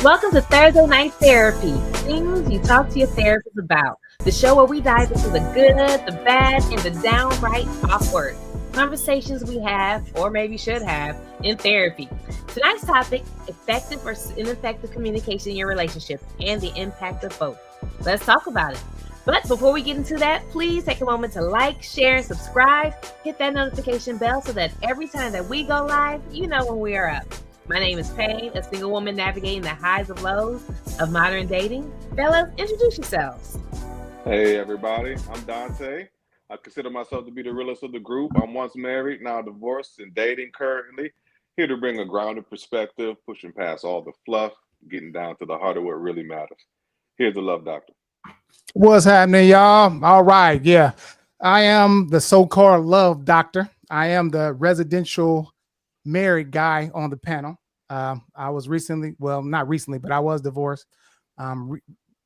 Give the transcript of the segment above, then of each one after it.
Welcome to Thursday Night Therapy, things you talk to your therapist about. The show where we dive into the good, the bad, and the downright awkward conversations we have, or maybe should have, in therapy. Tonight's topic, effective versus ineffective communication in your relationship and the impact of both. Let's talk about it. But before we get into that, please take a moment to like, share, and subscribe. Hit that notification bell so that every time that we go live, you know when we are up. My name is Payne, a single woman navigating the highs and lows of modern dating. Fellas, introduce yourselves. Hey everybody, I'm Dante. I consider myself to be the realest of the group. I'm once married, now divorced and dating currently. Here to bring a grounded perspective, pushing past all the fluff, getting down to the heart of what really matters. Here's the Love Doctor. What's happening, y'all? All right, yeah. I am the so-called love doctor. I am the residential married guy on the panel. I was recently, well, not recently, but I was divorced.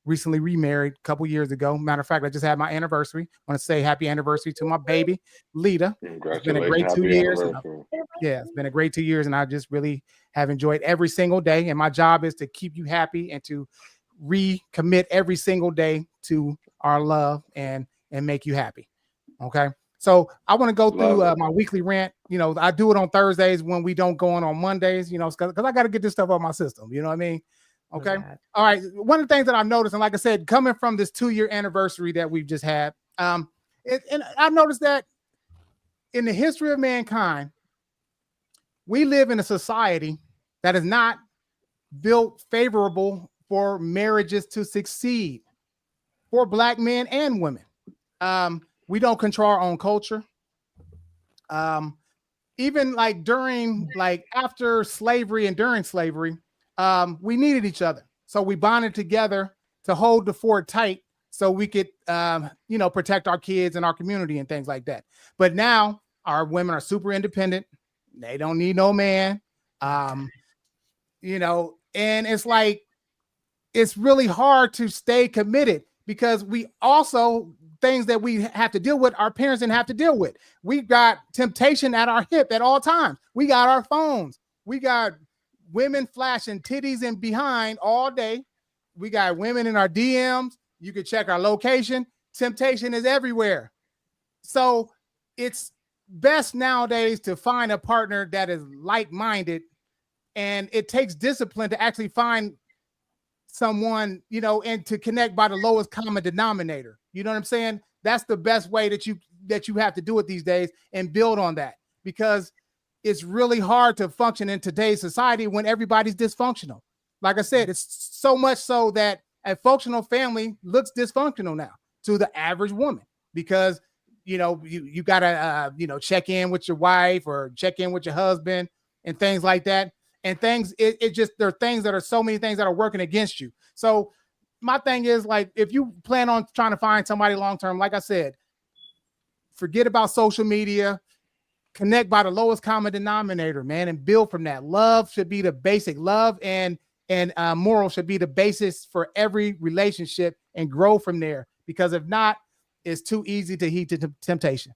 Recently remarried a couple years ago. Matter of fact, I just had my anniversary. I want to say happy anniversary to my baby, Lita. It's been a great 2 years. Yeah, it's been a great 2 years, and I just really have enjoyed every single day. And my job is to keep you happy and to recommit every single day to our love and make you happy. Okay. So I want to go through my weekly rant. You know, I do it on Thursdays when we don't go on Mondays, you know, because I got to get this stuff off my system. You know what I mean? Okay. All right. One of the things that I've noticed, and like I said, coming from this 2-year anniversary that we've just had, and I've noticed that in the history of mankind, we live in a society that is not built favorable for marriages to succeed for Black men and women. We don't control our own culture. Even like after slavery and during slavery, we needed each other. So we bonded together to hold the fort tight so we could, protect our kids and our community and things like that. But now our women are super independent. They don't need no man. And it's like, it's really hard to stay committed because we also things that we have to deal with, our parents didn't have to deal with. We got temptation at our hip at all times. We got our phones. We got women flashing titties and behind all day. We got women in our DMs. You can check our location. Temptation is everywhere. So it's best nowadays to find a partner that is like-minded, and it takes discipline to actually find someone, and to connect by the lowest common denominator. You know what I'm saying? That's the best way that you have to do it these days, and build on that, because it's really hard to function in today's society when everybody's dysfunctional. Like I said, it's so much so that a functional family looks dysfunctional now to the average woman, because you gotta check in with your wife or check in with your husband and things like that. And things, there are things that are so many things that are working against you. So my thing is, like, if you plan on trying to find somebody long-term, like I said, forget about social media, connect by the lowest common denominator, man, and build from that. Love should be the basic. Love and moral should be the basis for every relationship, and grow from there. Because if not, it's too easy to heed to temptation.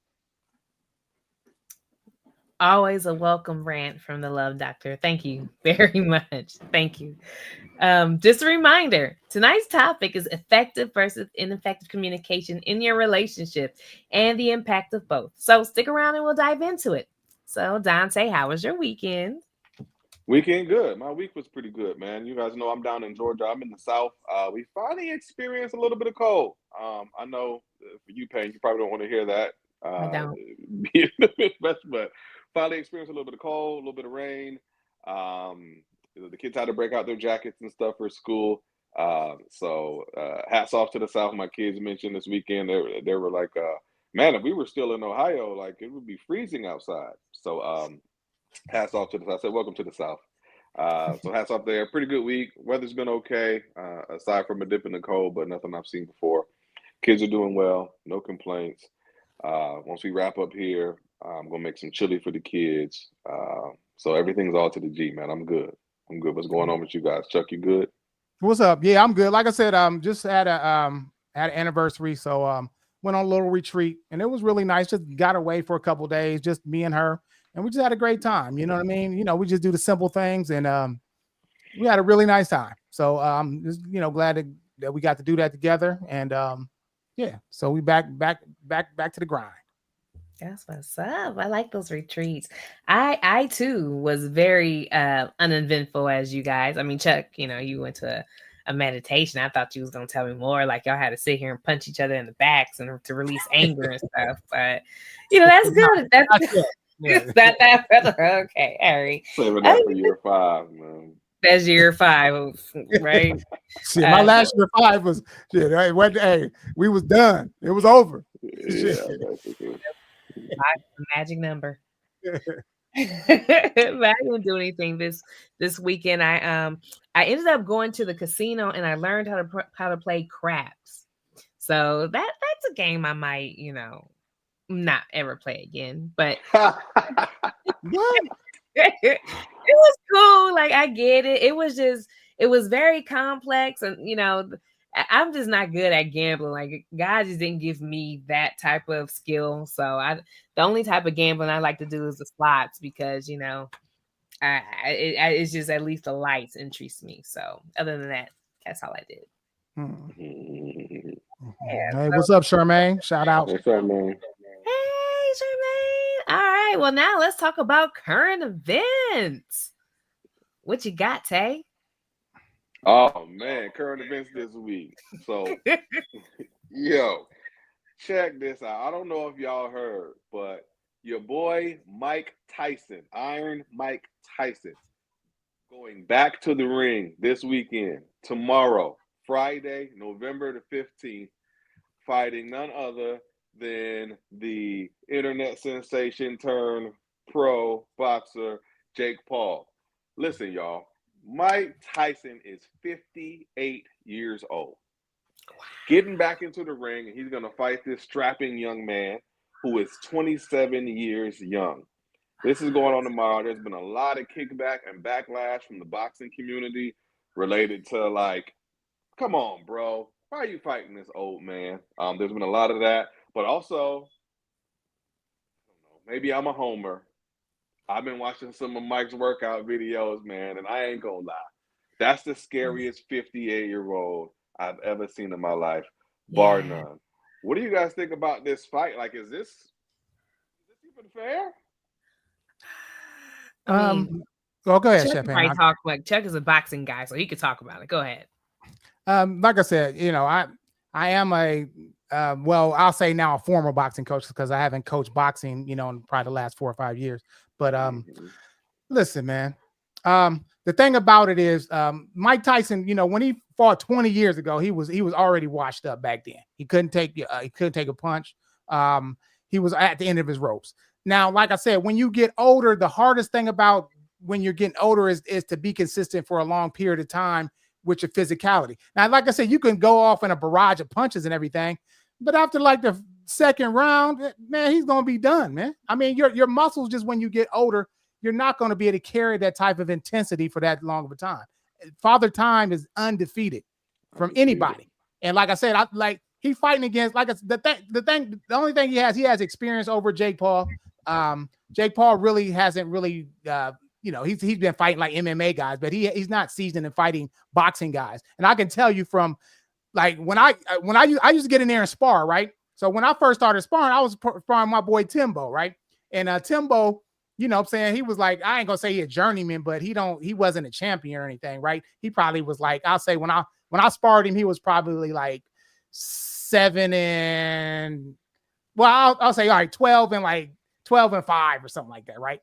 Always a welcome rant from the Love Doctor. Thank you very much. Thank you. Just a reminder, tonight's topic is effective versus ineffective communication in your relationship and the impact of both. So stick around and we'll dive into it. So Dante, how was your weekend? Weekend good. My week was pretty good, man. You guys know I'm down in Georgia. I'm in the South. We finally experienced a little bit of cold. I know for you, Payne, you probably don't want to hear that. I don't. But finally experienced a little bit of cold, a little bit of rain. The kids had to break out their jackets and stuff for school. So hats off to the South. My kids mentioned this weekend, they were like, man, if we were still in Ohio, like, it would be freezing outside. So hats off to the South. I said, welcome to the South. So hats off there. Pretty good week. Weather's been okay, aside from a dip in the cold, but nothing I've seen before. Kids are doing well. No complaints. Once we wrap up here, I'm going to make some chili for the kids. So everything's all to the G, man. I'm good. What's going on with you guys? Chuck, you good? What's up? Yeah, I'm good. Like I said, just had an anniversary. So went on a little retreat, and it was really nice. Just got away for a couple of days, just me and her. And we just had a great time. You know what I mean? We just do the simple things, and we had a really nice time. So just, glad that we got to do that together. And so we back to the grind. That's what's up. I like those retreats. I too was very uneventful as you guys. I mean, Chuck, you went to a meditation. I thought you was gonna tell me more. Like y'all had to sit here and punch each other in the backs and to release anger and stuff. But that's good. That's good. Yeah. Okay, Harry. Saving that for year 5, man. That's year 5, right? Shit, my last year 5 was shit. Hey, we was done. It was over. Yeah, magic number. But I didn't do anything this weekend. I ended up going to the casino and I learned how to play craps. So that's a game I might not ever play again. But what? It was cool. Like I get it. It was very complex, and I'm just not good at gambling. Like God just didn't give me that type of skill. So the only type of gambling I like to do is the slots because it's just at least the lights interest me. So other than that, that's all I did. Yeah, hey, what's up, Charmaine? Shout out. What's up, man? Hey, Charmaine. All right. Well, now let's talk about current events. What you got, Tay? Oh man, current events this week. So, yo, check this out. I don't know if y'all heard, but your boy Mike Tyson, Iron Mike Tyson, going back to the ring this weekend, tomorrow, Friday, November the 15th, fighting none other than the internet sensation turned pro boxer Jake Paul. Listen, y'all. Mike Tyson is 58 years old. Getting back into the ring, and he's going to fight this strapping young man who is 27 years young. This is going on tomorrow. There's been a lot of kickback and backlash from the boxing community related to like, come on, bro. Why are you fighting this old man? There's been a lot of that. But also, I don't know, maybe I'm a homer. I've been watching some of Mike's workout videos, man, and I ain't gonna lie. That's the scariest 58-year-old I've ever seen in my life, bar none. What do you guys think about this fight? Like, is this even fair? Well, go ahead, Chuck Champagne. Chuck is a boxing guy, so he could talk about it. Go ahead. Like I said, I am I'll say now a former boxing coach because I haven't coached boxing, in probably the last 4 or 5 years. But listen, man, the thing about it is Mike Tyson, when he fought 20 years ago, he was already washed up back then. He couldn't take a punch. He was at the end of his ropes. Now, like I said, when you get older, the hardest thing about when you're getting older is to be consistent for a long period of time with your physicality. Now, like I said, you can go off in a barrage of punches and everything, but after like the second round, man, he's going to be done, man. I mean, your muscles, just when you get older, you're not going to be able to carry that type of intensity for that long of a time. Father Time is undefeated from anybody. And like I said, he's fighting against, the only thing he has experience over Jake Paul. Jake Paul really hasn't he's been fighting like MMA guys, but he's not seasoned in fighting boxing guys. And I can tell you from like when I used to get in there and spar, right? So when I first started sparring, I was sparring my boy Timbo, right? And Timbo, what I'm saying, he was like, I ain't gonna say he a journeyman, but he wasn't a champion or anything, right? He probably was like, I'll say when I sparred him, he was probably like 7 and I'll say all right, 12 and 5 or something like that, right?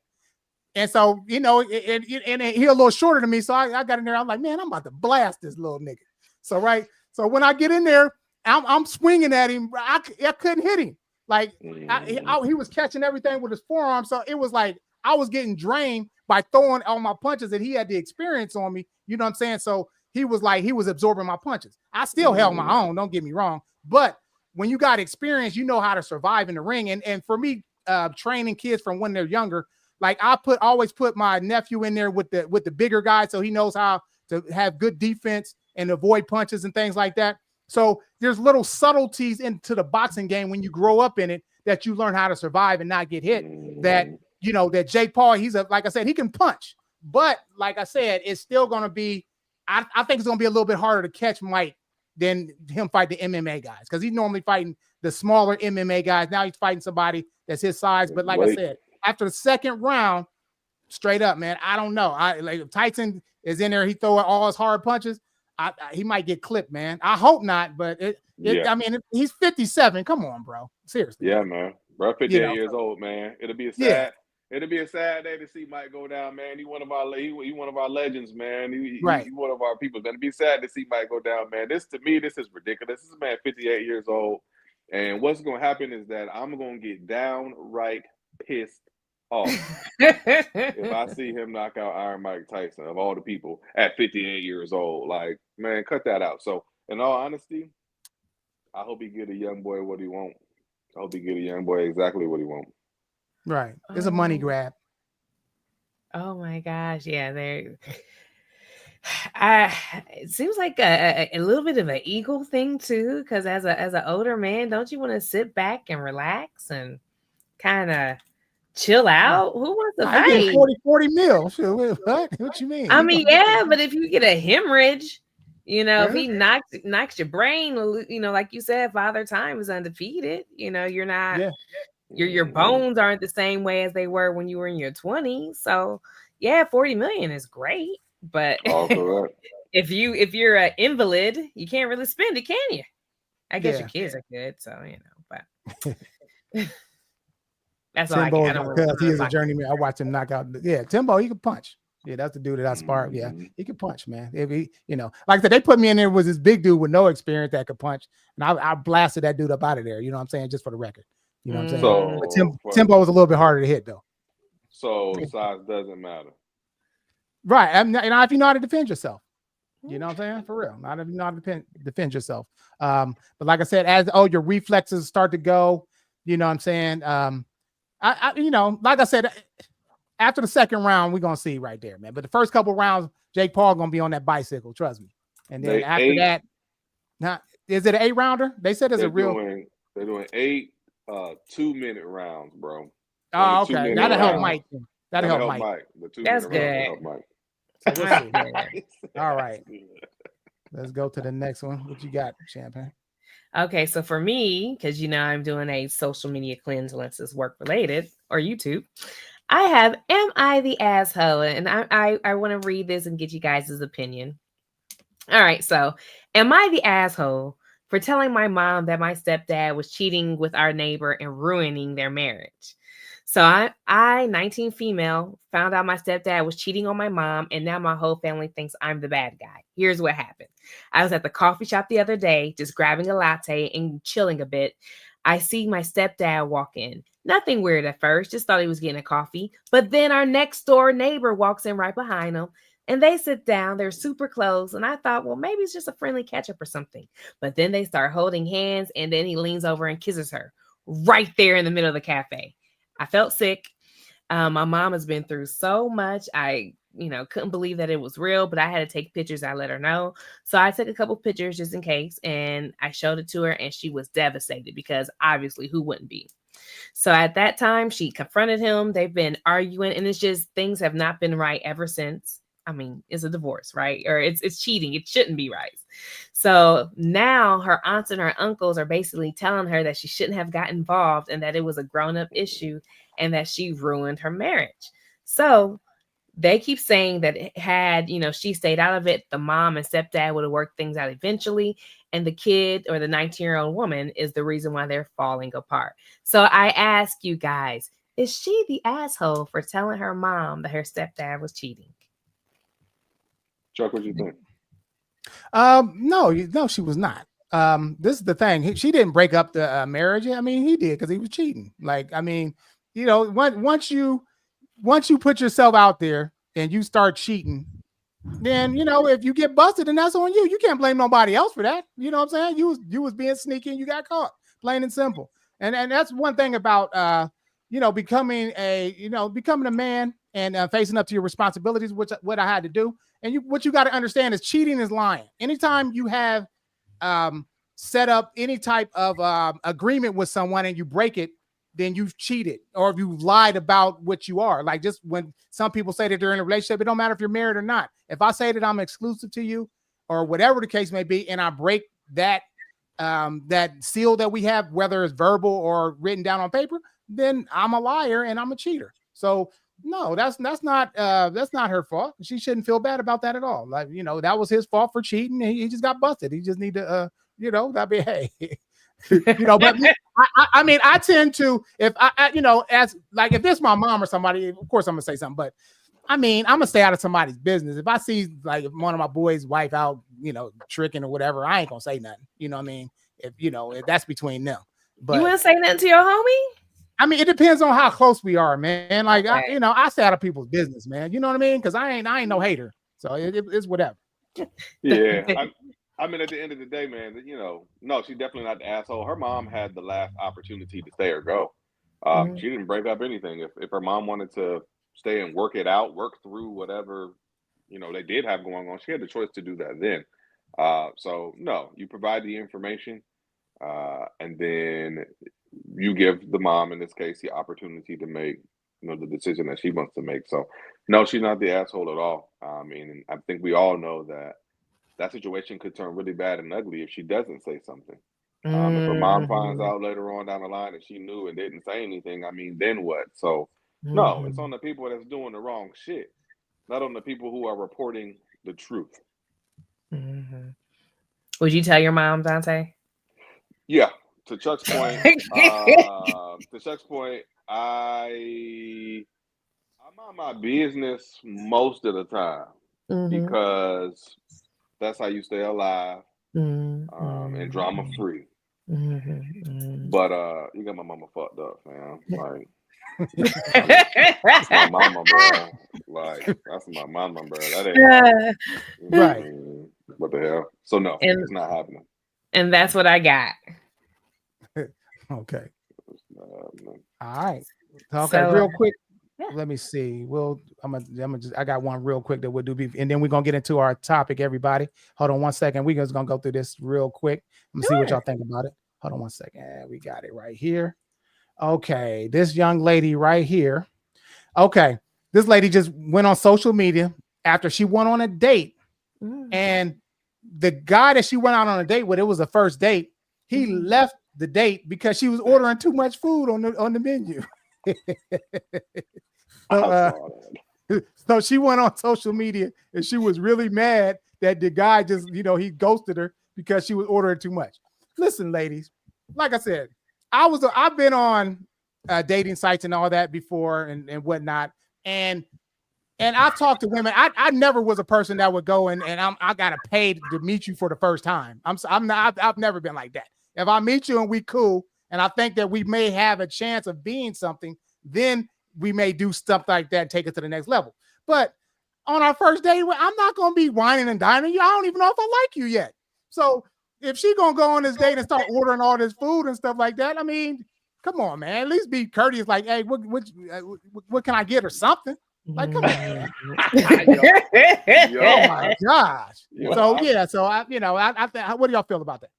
And so, and he a little shorter than me. So I got in there. I'm like, man, I'm about to blast this little nigga. So, right. So when I get in there, I'm swinging at him. I couldn't hit him. Like he was catching everything with his forearm. So it was like I was getting drained by throwing all my punches that he had the experience on me. You know what I'm saying? So he was absorbing my punches. I still held my own. Don't get me wrong. But when you got experience, you know how to survive in the ring. And for me, training kids from when they're younger, like I always put my nephew in there with the bigger guy, so he knows how to have good defense and avoid punches and things like that. So there's little subtleties into the boxing game when you grow up in it that you learn how to survive and not get hit. That that Jake Paul, like I said, he can punch, but like I said, it's still going to be I think it's gonna be a little bit harder to catch Mike than him fight the MMA guys, because he's normally fighting the smaller MMA guys. Now he's fighting somebody that's his size. But like I said, after the second round, straight up, man, I don't know. Like if Tyson is in there, he throw all his hard punches. He might get clipped, man. I hope not, but I mean, he's 57. Come on, bro. Seriously. Yeah, man. Bro, 58 years old, man. It'll be a sad day to see Mike go down, man. He one of our legends, man. He one of our people. It'll be sad to see Mike go down, man. To me, this is ridiculous. This is a man 58 years old. And what's gonna happen is that I'm gonna get downright pissed off if I see him knock out Iron Mike Tyson, of all the people, at 58 years old. Like, man, cut that out. So, in all honesty, I hope he get a young boy what he want. I hope he get a young boy exactly what he want. Right. It's a money grab. Oh my gosh. Yeah, it seems like a little bit of an ego thing too, because as an older man, don't you want to sit back and relax and kind of chill out? Who wants to fight? 40 mil. What you mean? I mean, yeah, but if you get a hemorrhage, if he knocks your brain, like you said, Father Time is undefeated. You're not. Yeah. Your bones aren't the same way as they were when you were in your 20s. So yeah, 40 million is great, but if you're an invalid, you can't really spend it, can you? I guess your kids are good, so but that's all I can. Because he is a journeyman. I watch him knock out. Yeah, Timbo, he can punch. Yeah, that's the dude that I sparred. Yeah, he can punch, man. If he, like I said, they put me in there with this big dude with no experience that could punch, and I blasted that dude up out of there. You know what I'm saying? Just for the record. You know what I'm saying? But Timbo was a little bit harder to hit, though. So size doesn't matter. Right. And if you know how to defend yourself. You know what I'm saying? For real. Not if you know how to defend yourself. But like I said, as your reflexes start to go, you know what I'm saying? Like I said, after the second round, we're gonna see right there, man. But the first couple rounds, Jake Paul gonna be on that bicycle, trust me. And then after that, now is it an 8-rounder? They said it's a real. They're doing 8 2-minute rounds, bro. Oh, okay. That'll help Mike. That'll help Mike. That's good. Help Mike. So all right. Let's go to the next one. What you got, Champagne? Okay, so for me, because I'm doing a social media cleanse unless it's work related or YouTube, I have Am I the Asshole? And I want to read this and get you guys' opinion. All right, so am I the asshole for telling my mom that my stepdad was cheating with our neighbor and ruining their marriage? So I 19 female, found out my stepdad was cheating on my mom, and now my whole family thinks I'm the bad guy. Here's what happened. I was at the coffee shop the other day, just grabbing a latte and chilling a bit. I see my stepdad walk in. Nothing weird at first, just thought he was getting a coffee. But then our next door neighbor walks in right behind him. And they sit down, they're super close. And I thought, well, maybe it's just a friendly catch up or something. But then they start holding hands, and then he leans over and kisses her right there in the middle of the cafe. I felt sick. My mom has been through so much. I, couldn't believe that it was real, but I had to take pictures. I let her know. So I took a couple pictures just in case, and I showed it to her, and she was devastated because obviously who wouldn't be? So at that time, she confronted him. They've been arguing, and it's just things have not been right ever since. I mean, it's a divorce, right? Or it's cheating. It shouldn't be right. So now her aunts and her uncles are basically telling her that she shouldn't have gotten involved and that it was a grown-up issue and that she ruined her marriage. So they keep saying that had, she stayed out of it, the mom and stepdad would have worked things out eventually. And the kid or the 19-year-old woman is the reason why they're falling apart. So I ask you guys, is she the asshole for telling her mom that her stepdad was cheating? Chuck, what do you think? No, she was not. This is the thing. She didn't break up the marriage. I mean, he did because he was cheating. Like, I mean, once you put yourself out there and you start cheating, then if you get busted, then that's on you. You can't blame nobody else for that. You know what I'm saying? You was being sneaky and you got caught. Plain and simple. And that's one thing about becoming a man and facing up to your responsibilities, which what I had to do. And what you got to understand is cheating is lying. Anytime you have set up any type of agreement with someone and you break it, then you've cheated or if you've lied about what you are. Like just when some people say that they're in a relationship, it don't matter if you're married or not. If I say that I'm exclusive to you or whatever the case may be, and I break that that seal that we have, whether it's verbal or written down on paper, then I'm a liar and I'm a cheater. So no, that's not her fault. She shouldn't feel bad about that at all. Like, you know, that was his fault for cheating. He just got busted. He just need to you know, that'd be hey. You know, but I mean, I tend to, if I, you know, as like if this my mom or somebody, of course I'm gonna say something, but I mean, I'm gonna stay out of somebody's business. If I see like one of my boys' wife out, you know, tricking or whatever, I ain't gonna say nothing. You know what I mean? If you know, if that's between them. But you wouldn't say nothing to your homie? I mean, it depends on how close we are, man. Like, Okay. you know, I stay out of people's business, man. You know what I mean? Because I ain't no hater, so it's whatever. Yeah. I mean, at the end of the day, man, you know, no, she's definitely not the asshole. Her mom had the last opportunity to stay or go. She didn't break up anything. If her mom wanted to stay and work it out, work through whatever, you know, they did have going on, she had the choice to do that then. So no, you provide the information, and then you give the mom, in this case, the opportunity to make, you know, the decision that she wants to make. So no, she's not the asshole at all. I mean, I think we all know that situation could turn really bad and ugly if she doesn't say something. If her mom finds out later on down the line that she knew and didn't say anything, I mean, then what? So, no, it's on the people that's doing the wrong shit, not on the people who are reporting the truth. Would you tell your mom, Dante? Yeah, to Chuck's point, I mind my business most of the time because that's how you stay alive and drama free. But you got my mama fucked up, fam. Like that's my mama, bro. Like that's my mama, bro. That ain't Right. What the hell? So no, it's not happening. And that's what I got. Okay. All right. Okay. So, real quick. yeah. Let me see. I got one real quick that we'll do, and then we're gonna get into our topic. Everybody, hold on one second. We're just gonna go through this real quick. Let me see what y'all think about it. Hold on one second. We got it right here. Okay, this young lady right here. Okay, this lady just went on social media after she went on a date, and the guy that she went out on a date with, it was a first date. He left the date because she was ordering too much food on the menu. So she went on social media and she was really mad that the guy just, you know, he ghosted her because she was ordering too much. Listen, ladies, like I said, I've been on dating sites and all that before and whatnot, and I've talked to women. I never was a person that would go and I gotta pay to meet you for the first time. I've never been like that. If I meet you and we cool, and I think that we may have a chance of being something, then we may do stuff like that and take it to the next level. But on our first date, I'm not going to be whining and dining you. I don't even know if I like you yet. So if she going to go on this date and start ordering all this food and stuff like that, I mean, come on, man. At least be courteous. Like, hey, what can I get or something? Like, come on, man. Oh my gosh. So yeah. So I what do y'all feel about that?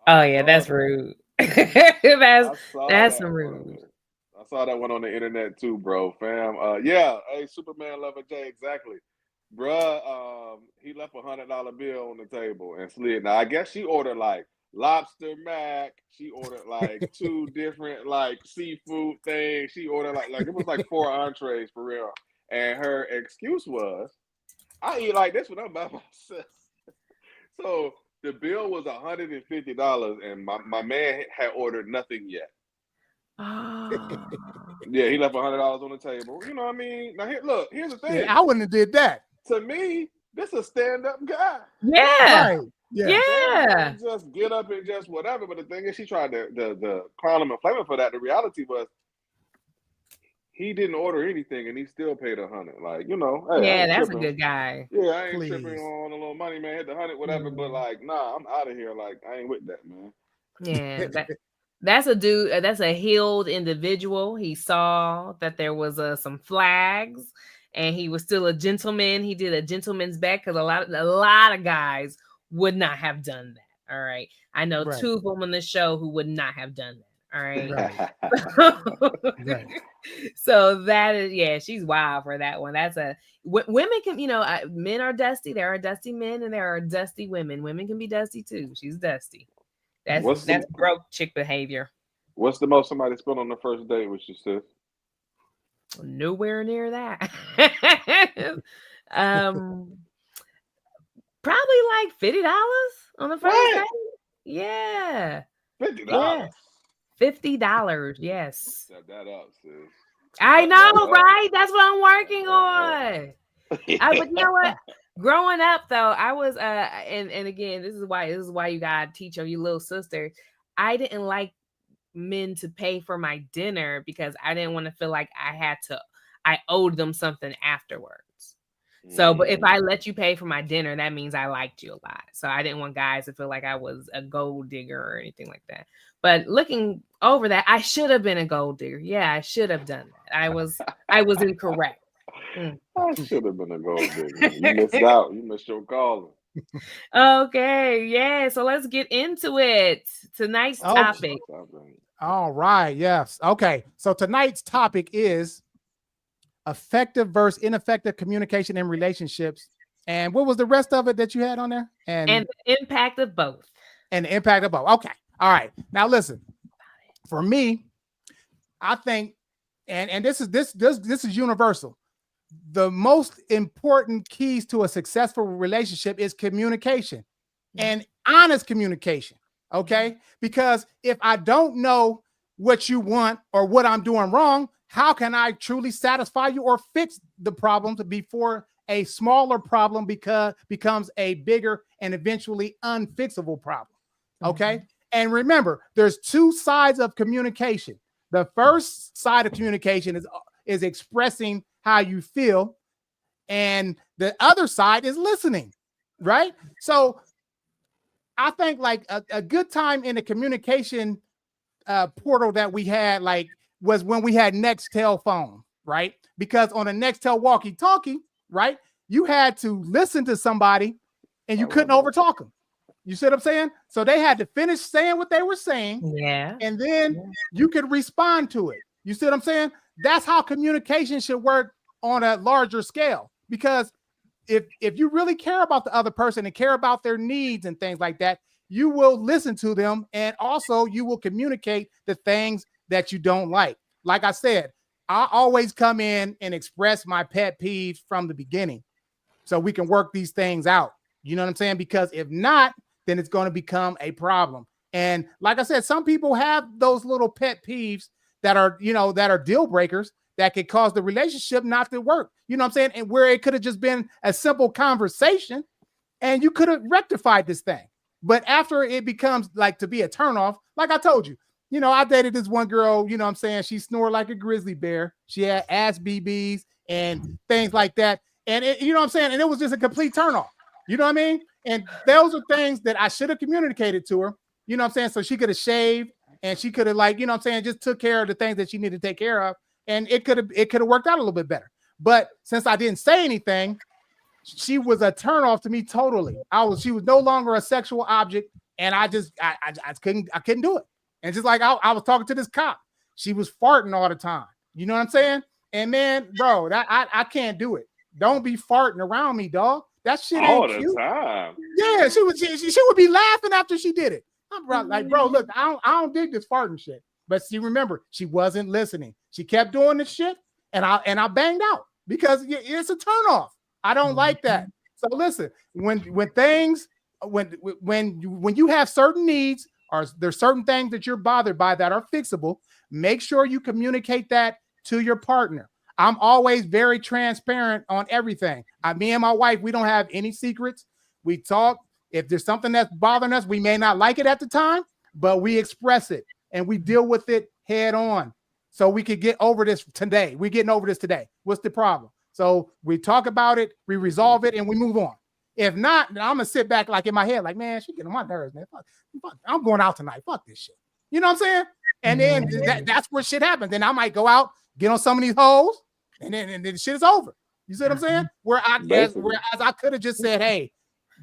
Oh yeah, that's rude. that's some rude. I saw that one on the internet too, bro, fam. Yeah, hey, Superman Lover J, exactly, bruh. He left $100 bill on the table and slid. Now I guess she ordered like lobster mac. She ordered like 2 different like seafood things. She ordered like it was like 4 entrees for real. And her excuse was, I eat like this when I'm by myself. So the bill was $150, and my man had ordered nothing yet. Oh. Yeah, he left $100 on the table. You know what I mean? Now, here's the thing. Yeah, I wouldn't have did that. To me, this is a stand-up guy. Yeah. Right. Yeah. Just get up and just whatever. But the thing is, she tried to clown him and flame him for that. The reality was, he didn't order anything, and he still paid $100. Like, you know, hey, yeah, that's tripping. A good guy. Yeah, I ain't tripping on a little money, man. Hit the 100, whatever. But like, nah, I'm out of here. Like, I ain't with that, man. Yeah, that's a dude. That's a healed individual. He saw that there was some flags, and he was still a gentleman. He did a gentleman's back because a lot of guys would not have done that. All right, I know 2 of them on this show who would not have done that. All right. Right. Right. So that is, yeah, she's wild for that one. That's women can, men are dusty. There are dusty men and there are dusty women. Women can be dusty too. She's dusty. That's What's the that's broke chick behavior. What's the most somebody spent on the first date with you, sis? Nowhere near that. um, Probably like $50 on the first What? date. Yeah, $50. yeah, $50. Yes, Set that up, sis. I Set that know, up. right? That's what I'm working Set that on. But you know what? Growing up though, I was and again, this is why you gotta teach your little sister. I didn't like men to pay for my dinner because I didn't want to feel like I owed them something afterwards. So, but if I let you pay for my dinner, that means I liked you a lot. So I didn't want guys to feel like I was a gold digger or anything like that. But looking over that, I should have been a gold digger. Yeah, I should have done that. I was incorrect. I should have been a gold digger. You missed out. You missed your calling. Okay, yeah. So let's get into it. Tonight's topic. All right. Yes. Okay. So tonight's topic is effective versus ineffective communication in relationships. And what was the rest of it that you had on there? And the impact of both. And the impact of both. Okay. All right. Now listen. For me, I think, and this is universal. The most important keys to a successful relationship is communication and honest communication. Okay. Because if I don't know what you want or what I'm doing wrong, how can I truly satisfy you or fix the problems before a smaller problem becomes a bigger and eventually unfixable problem? Okay. And remember, there's two sides of communication. The first side of communication is expressing how you feel. And the other side is listening. Right. So I think like a good time in the communication portal that we had was when we had Nextel phone, right? Because on a Nextel walkie-talkie, right, you had to listen to somebody and you couldn't overtalk them. You see what I'm saying? So they had to finish saying what they were saying. Yeah. And then you could respond to it. You see what I'm saying? That's how communication should work on a larger scale. Because if you really care about the other person and care about their needs and things like that, you will listen to them. And also you will communicate the things that you don't like. Like I said, I always come in and express my pet peeves from the beginning so we can work these things out. You know what I'm saying? Because if not, then it's going to become a problem. And like I said, some people have those little pet peeves that are deal breakers that could cause the relationship not to work. You know what I'm saying? And where it could have just been a simple conversation and you could have rectified this thing. But after it becomes like to be a turnoff, like I told you, I dated this one girl, you know what I'm saying? She snored like a grizzly bear. She had ass BBs and things like that. And you know what I'm saying? And it was just a complete turnoff. You know what I mean? And those are things that I should have communicated to her, you know what I'm saying? So she could have shaved and she could have just took care of the things that she needed to take care of. And it could have worked out a little bit better. But since I didn't say anything, she was a turnoff to me totally. She was no longer a sexual object. And I couldn't do it. And just like I was talking to this cop, she was farting all the time. You know what I'm saying? And man, bro, I can't do it. Don't be farting around me, dog. That shit ain't all the cute. time. Yeah, she would be laughing after she did it. I'm like, bro, look, I don't dig this farting shit. But see, remember, she wasn't listening. She kept doing this shit, and I banged out because it's a turnoff. I don't like that. So listen, when you have certain needs, or there's certain things that you're bothered by that are fixable, make sure you communicate that to your partner. I'm always very transparent on everything. Me and my wife, we don't have any secrets. We talk. If there's something that's bothering us, we may not like it at the time, but we express it and we deal with it head on. So we could get over this today. We're getting over this today. What's the problem? So we talk about it, we resolve it, and we move on. If not, then I'm gonna sit back like in my head, like, man, she getting on my nerves, man. Fuck, I'm going out tonight. Fuck this shit. You know what I'm saying? And then that's where shit happens. Then I might go out, get on some of these hoes, and then the shit is over. You see what I'm saying? Whereas I could have just said, hey,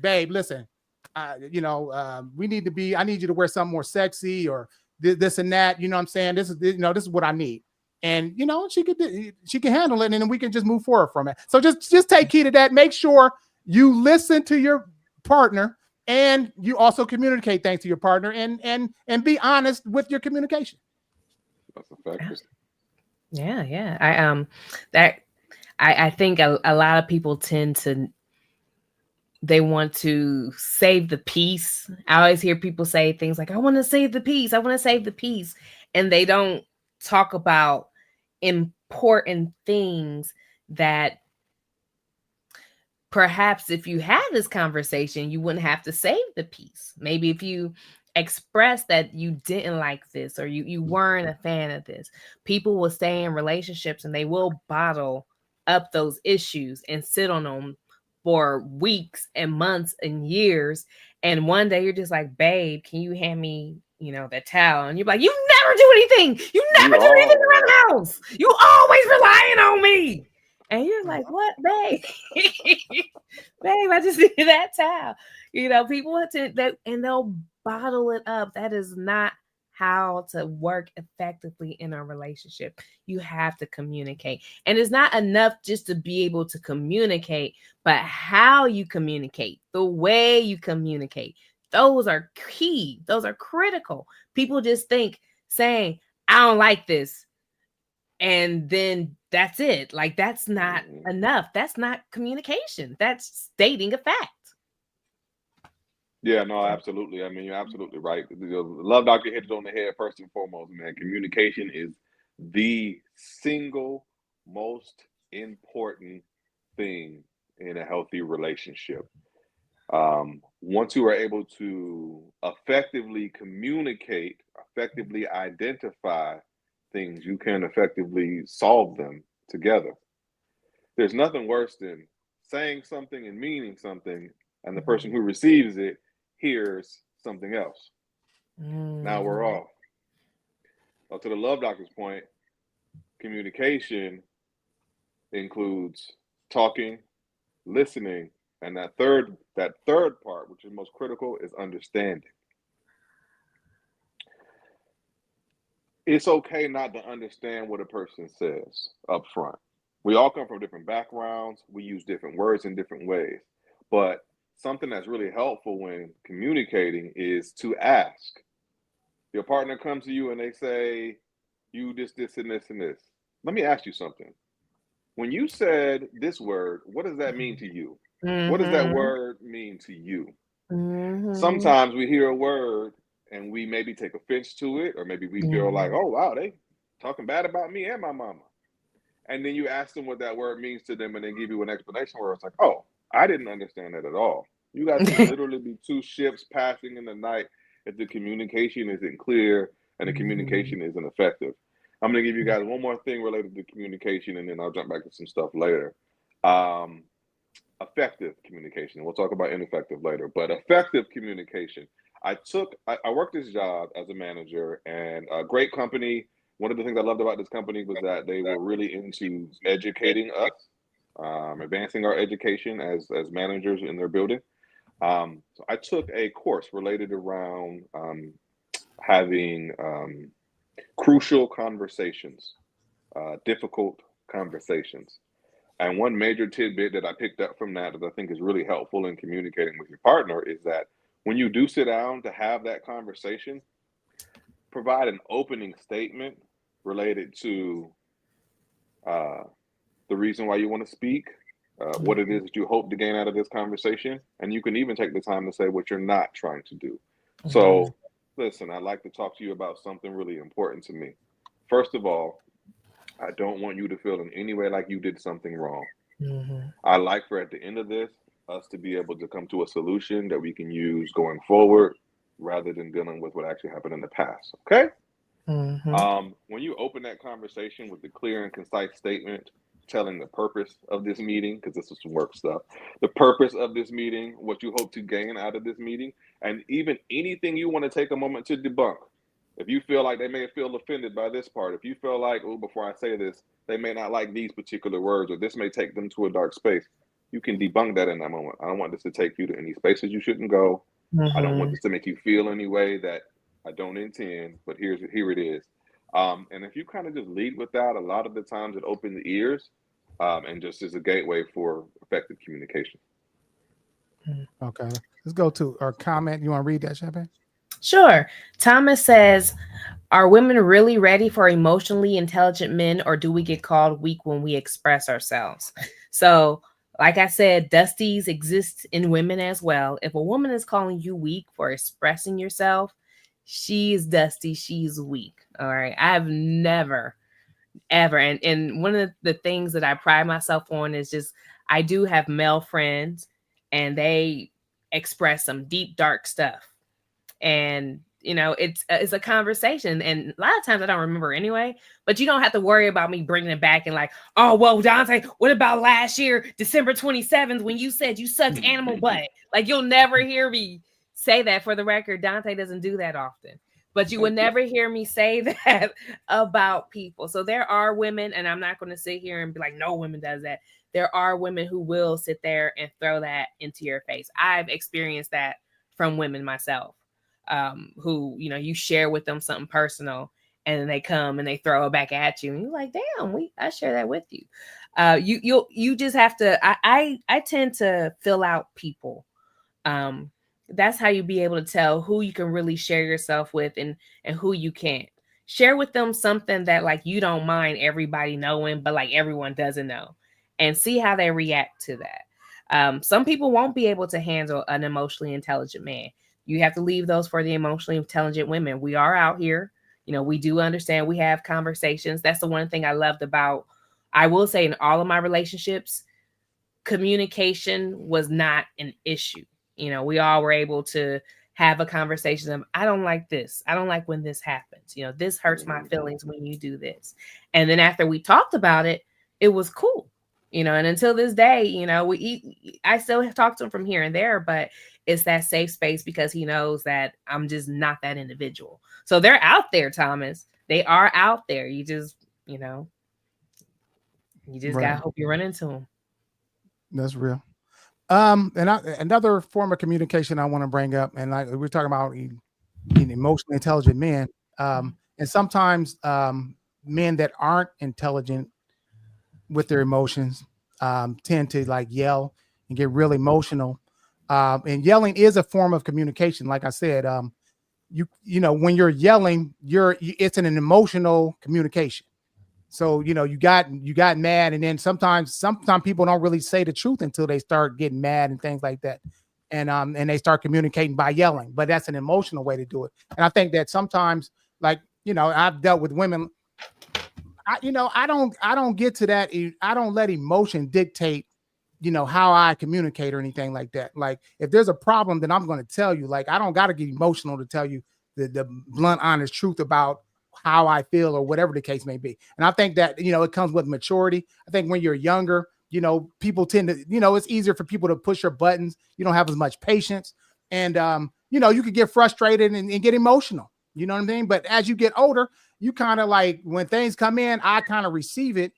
babe, listen, I need you to wear something more sexy, or this and that. You know what I'm saying? This is what I need. And she can handle it, and then we can just move forward from it. So just take heed of that. Make sure you listen to your partner, and you also communicate things to your partner, and be honest with your communication. That's effective. Yeah. I think a lot of people they want to save the peace. I always hear people say things like, I want to save the peace. I want to save the peace. And they don't talk about important things that perhaps if you had this conversation, you wouldn't have to save the peace. Maybe if you express that you didn't like this, or you weren't a fan of this, people will stay in relationships and they will bottle up those issues and sit on them for weeks and months and years. And one day you're just like, babe, can you hand me, the towel? And you're like, you never do anything. You never do anything around the house. You always relying on me. And you're like, what, babe? Babe, I just needed that towel. People want to, and they'll bottle it up. That is not how to work effectively in a relationship. You have to communicate. And it's not enough just to be able to communicate, but how you communicate, the way you communicate. Those are key. Those are critical. People just think saying, I don't like this, and then that's it. Like, that's not enough. That's not communication. That's stating a fact. Yeah, no, absolutely. I mean, you're absolutely right. The Love Doctor hit it on the head first and foremost, man. Communication is the single most important thing in a healthy relationship. Once you are able to effectively communicate, effectively identify things, you can effectively solve them together. There's nothing worse than saying something and meaning something, and the person who receives it hears something else. Now we're off. Now, to the Love Doctor's point, communication includes talking, listening, and that third part, which is most critical, is understanding. It's okay not to understand what a person says up front. We all come from different backgrounds. We use different words in different ways. But something that's really helpful when communicating is to ask. Your partner comes to you and they say, you this, and this, and this. Let me ask you something. When you said this word, what does that mean to you? What does that word mean to you? Sometimes we hear a word and we maybe take offense to it, or maybe we feel like, oh, wow, they talking bad about me and my mama. And then you ask them what that word means to them, and they give you an explanation where it's like, oh, I didn't understand that at all. You guys can literally be two ships passing in the night if the communication isn't clear and the communication isn't effective. I'm going to give you guys one more thing related to communication, and then I'll jump back to some stuff later. Effective communication. We'll talk about ineffective later, but effective communication. I worked this job as a manager, and a great company. One of the things I loved about this company was that they were really into educating us, advancing our education as managers in their building. So I took a course related around having crucial conversations, difficult conversations. And one major tidbit that I picked up from that I think is really helpful in communicating with your partner is that when you do sit down to have that conversation, provide an opening statement related to the reason why you want to speak, what it is that you hope to gain out of this conversation. And you can even take the time to say what you're not trying to do. So listen, I'd like to talk to you about something really important to me. First of all, I don't want you to feel in any way like you did something wrong. I like for at the end of this, us to be able to come to a solution that we can use going forward rather than dealing with what actually happened in the past. Okay? When you open that conversation with the clear and concise statement telling the purpose of this meeting, because this is some work stuff, the purpose of this meeting, what you hope to gain out of this meeting, and even anything you want to take a moment to debunk. If you feel like they may feel offended by this part, if you feel like, oh, before I say this, they may not like these particular words, or this may take them to a dark space, you can debunk that in that moment. I don't want this to take you to any spaces you shouldn't go. I don't want this to make you feel any way that I don't intend, but here it is. And if you kind of just lead with that, a lot of the times it opens the ears, and just is a gateway for effective communication. Okay, let's go to our comment. You want to read that, Champagne? Sure. Thomas says, are women really ready for emotionally intelligent men, or do we get called weak when we express ourselves? So, like I said, Dusties exist in women as well. If a woman is calling you weak for expressing yourself, she is Dusty. She's weak. All right. I've never, ever. And one of the things that I pride myself on is just I do have male friends, and they express some deep, dark stuff. And it's a conversation, and a lot of times I don't remember anyway, but you don't have to worry about me bringing it back and like, oh well, Dante, what about last year December 27th when you said you sucked animal butt? Like, you'll never hear me say that. For the record, Dante doesn't do that often, but you would never hear me say that about people. So there are women, and I'm not going to sit here and be like, no woman does that. There are women who will sit there and throw that into your face. I've experienced that from women myself. Who, you share with them something personal, and then they come and they throw it back at you, and you're like, damn, I share that with you. You just have to. I tend to fill out people. That's how you be able to tell who you can really share yourself with, and who you can't. Share with them something that like you don't mind everybody knowing, but like everyone doesn't know, and see how they react to that. Some people won't be able to handle an emotionally intelligent man. You have to leave those for the emotionally intelligent women. We are out here. We do understand. We have conversations. That's the one thing I loved about, I will say, in all of my relationships, communication was not an issue. We all were able to have a conversation of, I don't like this. I don't like when this happens. This hurts my feelings when you do this. And then after we talked about it, it was cool. And until this day, I still talk to him from here and there, but it's that safe space because he knows that I'm just not that individual. So they're out there, Thomas. They are out there. You just, right. Gotta hope you run into them. That's real. Another form of communication I want to bring up, and we're talking about emotionally intelligent men, and sometimes men that aren't intelligent with their emotions tend to like yell and get really emotional. And yelling is a form of communication. Like I said, when you're yelling, it's an emotional communication. So, you got mad, and then sometimes people don't really say the truth until they start getting mad and things like that. And they start communicating by yelling, but that's an emotional way to do it. And I think that sometimes, like, I've dealt with women. I don't get to that. I don't let emotion dictate, how I communicate or anything like that. Like, if there's a problem, then I'm going to tell you. Like, I don't got to get emotional to tell you the blunt, honest truth about how I feel or whatever the case may be. And I think that, it comes with maturity. I think when you're younger, people tend to, it's easier for people to push your buttons. You don't have as much patience, and, you could get frustrated and get emotional. You know what I mean? But as you get older, you kind of like, when things come in, I kind of receive it,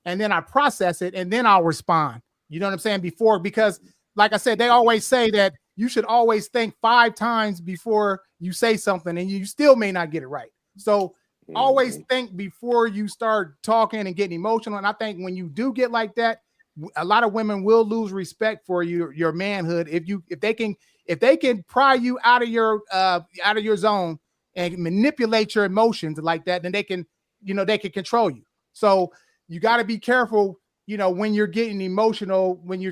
and then I process it, and then I'll respond. You know what I'm saying? Because like I said, they always say that you should always think 5 times before you say something, and you still may not get it right. So always think before you start talking and getting emotional. And I think when you do get like that, a lot of women will lose respect for your manhood if they can pry you out of your zone and manipulate your emotions like that, then they can control you. So you got to be careful, when you're getting emotional, when you're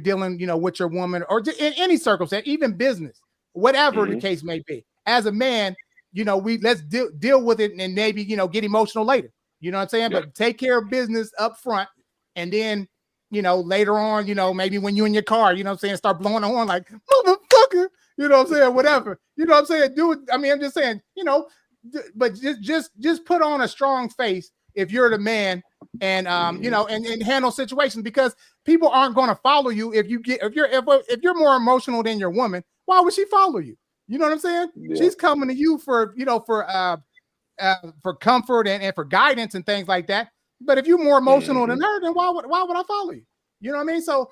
dealing, with your woman, or in any circumstance, even business, whatever the case may be. As a man, let's deal with it, and maybe, get emotional later. You know what I'm saying? But take care of business up front, and then, later on, maybe when you're in your car, start blowing the horn like, motherfucker, you know what I'm saying? Whatever, you know what I'm saying? Do it. I mean, I'm just saying, but just put on a strong face if you're the man, and and handle situations, because people aren't going to follow you if you're more emotional than your woman. Why would she follow you? You know what I'm saying? Yeah. She's coming to you for comfort and for guidance and things like that. But if you're more emotional than her, then why would I follow you? You know what I mean? So,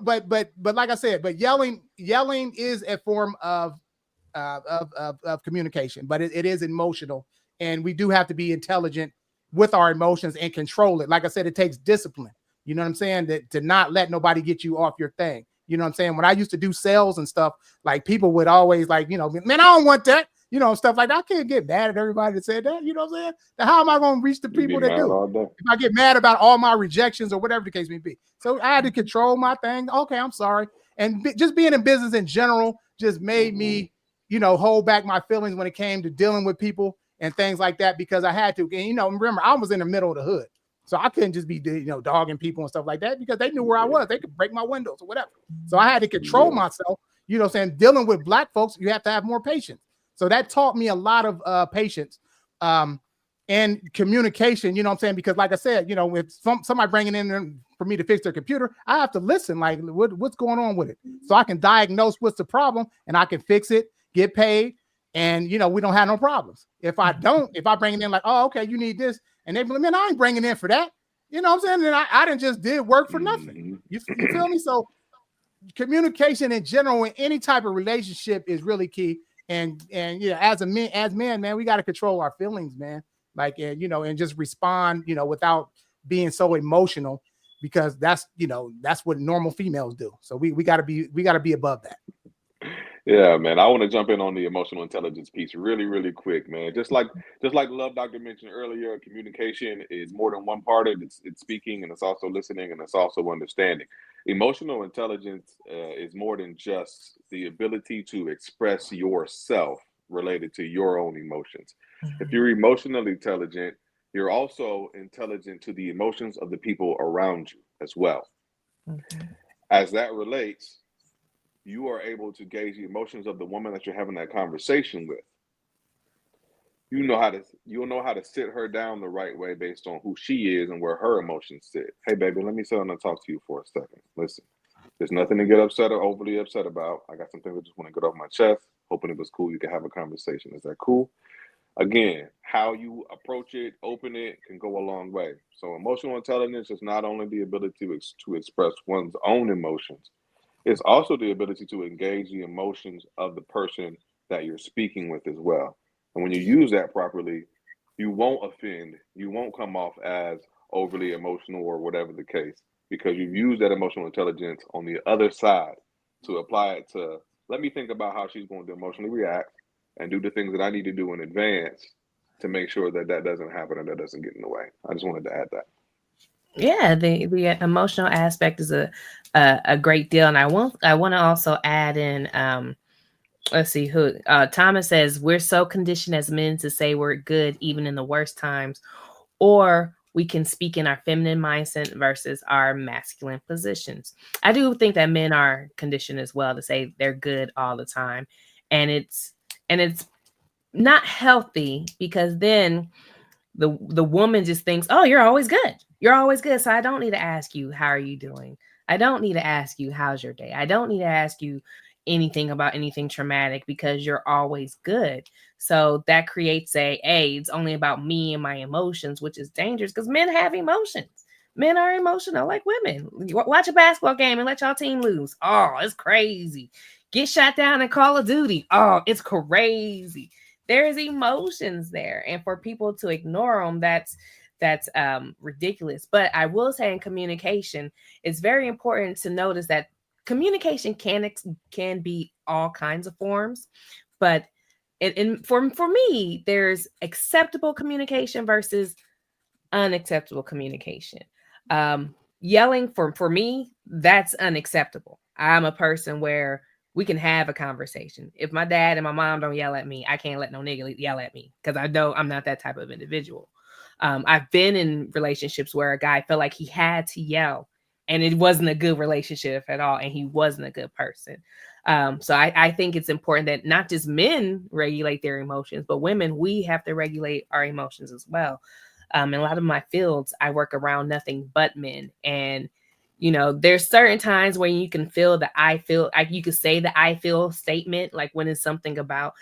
but like I said, but yelling is a form of of communication, but it is emotional, and we do have to be intelligent with our emotions and control it. Like I said, it takes discipline. You know what I'm saying? That to not let nobody get you off your thing. You know what I'm saying? When I used to do sales and stuff, like people would always like, man, I don't want that. Stuff like that. I can't get mad at everybody that said that. You know what I'm saying? Now, how am I going to reach the people that do? If I get mad about all my rejections or whatever the case may be. So I had to control my thing. Okay, I'm sorry. And just being in business in general just made me, hold back my feelings when it came to dealing with people and things like that, because I had to. And, remember, I was in the middle of the hood. So I couldn't just be, dogging people and stuff like that, because they knew where I was. They could break my windows or whatever. So I had to control myself. Dealing with Black folks, you have to have more patience. So that taught me a lot of patience and communication, because like I said, if somebody bringing in for me to fix their computer, I have to listen, like what's going on with it, so I can diagnose what's the problem and I can fix it, get paid, and we don't have no problems. If I bring it in like, oh, okay, you need this, and they be like, man, I ain't bringing in for that. You know what I'm saying? And I didn't just did work for nothing. You feel me? So communication in general in any type of relationship is really key. And as men, man, we got to control our feelings, man. Like, and just respond, without being so emotional, because that's what normal females do. So we got to be above that. Yeah, man. I want to jump in on the emotional intelligence piece really, really quick, man. Just like Love Doctor mentioned earlier, communication is more than one part of it. It's speaking, and it's also listening, and it's also understanding. Emotional intelligence is more than just the ability to express yourself related to your own emotions. Mm-hmm. If you're emotionally intelligent, you're also intelligent to the emotions of the people around you as well. Mm-hmm. As that relates, you are able to gauge the emotions of the woman that you're having that conversation with. You'll know how to sit her down the right way based on who she is and where her emotions sit. Hey, baby, let me sit down and talk to you for a second. Listen, there's nothing to get upset or overly upset about. I got some things I just want to get off my chest. Hoping it was cool. You can have a conversation. Is that cool? Again, how you approach it, open it, can go a long way. So emotional intelligence is not only the ability to express one's own emotions, it's also the ability to engage the emotions of the person that you're speaking with as well. And when you use that properly, you won't offend. You won't come off as overly emotional or whatever the case, because you've used that emotional intelligence on the other side to apply it to, let me think about how she's going to emotionally react and do the things that I need to do in advance to make sure that that doesn't happen and that doesn't get in the way. I just wanted to add that. Yeah, the emotional aspect is a great deal, and I want to also add in. Let's see who Thomas says, we're so conditioned as men to say we're good even in the worst times, or we can speak in our feminine mindset versus our masculine positions. I do think that men are conditioned as well to say they're good all the time, and it's not healthy, because then the woman just thinks, oh, you're always good. You're always good. So I don't need to ask you, how are you doing? I don't need to ask you, how's your day? I don't need to ask you anything about anything traumatic, because you're always good. So that creates it's only about me and my emotions, which is dangerous, because men have emotions. Men are emotional like women. Watch a basketball game and let y'all team lose. Oh, it's crazy. Get shot down in Call of Duty. Oh, it's crazy. There's emotions there, and for people to ignore them, that's ridiculous. But I will say, in communication, it's very important to notice that communication can be all kinds of forms, but for me, there's acceptable communication versus unacceptable communication. Yelling for me, that's unacceptable. I'm a person where we can have a conversation. If my dad and my mom don't yell at me, I can't let no nigga yell at me, because I know I'm not that type of individual. I've been in relationships where a guy felt like he had to yell, and it wasn't a good relationship at all, and he wasn't a good person. So I think it's important that not just men regulate their emotions, but women, we have to regulate our emotions as well. In a lot of my fields, I work around nothing but men, and there's certain times when you can feel the I feel, like you could say the I feel statement, like when it's something about,